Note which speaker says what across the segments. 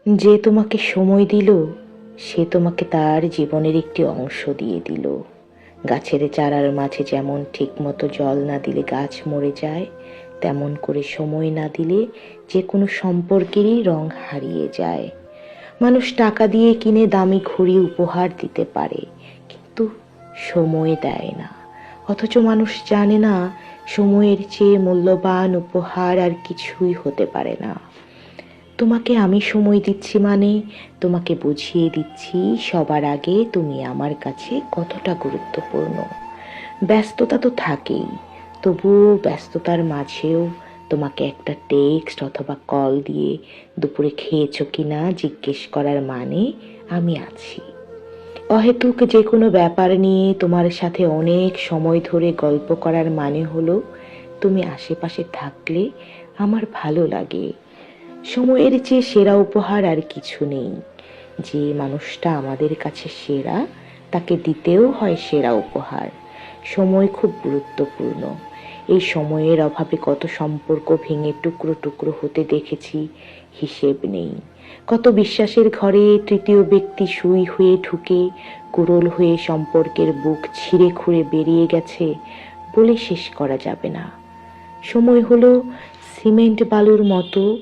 Speaker 1: যে তোমাকে সময় দিল সে তোমাকে তার জীবনের একটি অংশ দিয়ে দিল। গাছের চারার মাঝে যেমন ঠিকমতো জল না দিলে গাছ মরে যায়, তেমন করে সময় না দিলে যে কোনো সম্পর্কেরই রং হারিয়ে যায়। মানুষ টাকা দিয়ে কিনে দামি ঘড়ি উপহার দিতে পারে, কিন্তু সময় দেয় না। অথচ মানুষ জানে না সময়ের চেয়ে মূল্যবান উপহার আর কিছুই হতে পারে না। তোমাকে আমি সময় দিচ্ছি মানে তোমাকে বুঝিয়ে দিচ্ছি সবার আগে তুমি আমার কাছে কতটা গুরুত্বপূর্ণ। ব্যস্ততা তো থাকেই, তবুও ব্যস্ততার মাঝেও তোমাকে একটা টেক্সট অথবা কল দিয়ে দুপুরে খেয়েছো কিনা জিজ্ঞেস করার মানে আমি আছি। অহেতুক যে কোনো ব্যাপার নিয়ে তোমার সাথে অনেক সময় ধরে গল্প করার মানে হলো তুমি আশেপাশে থাকলে আমার ভালো লাগে। সময়ের চেয়ে সেরা উপহার আর কিছু নেই। যে মানুষটা আমাদের কাছে সেরা, তাকে দিতেও হয় সেরা উপহার। সময় খুব গুরুত্বপূর্ণ। এই সময়ের অভাবে কত সম্পর্ক ভেঙে টুকরো টুকরো হতে দেখেছি, হিসেব নেই। কত বিশ্বাসের ঘরে তৃতীয় ব্যক্তি সুই হয়ে ঢুকে কুড়োল হয়ে সম্পর্কের বুক ছিঁড়ে খুঁড়ে বেরিয়ে গেছে, বলে শেষ করা যাবে না। সময় হলো সিমেন্ট বালুর মতো,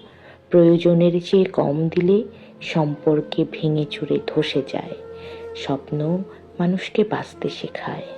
Speaker 1: প্রয়োজনের চেয়ে কম দিলে সম্পর্কে ভেঙে চুরে ধসে যায়। স্বপ্ন মানুষকে বাঁচতে শেখায়।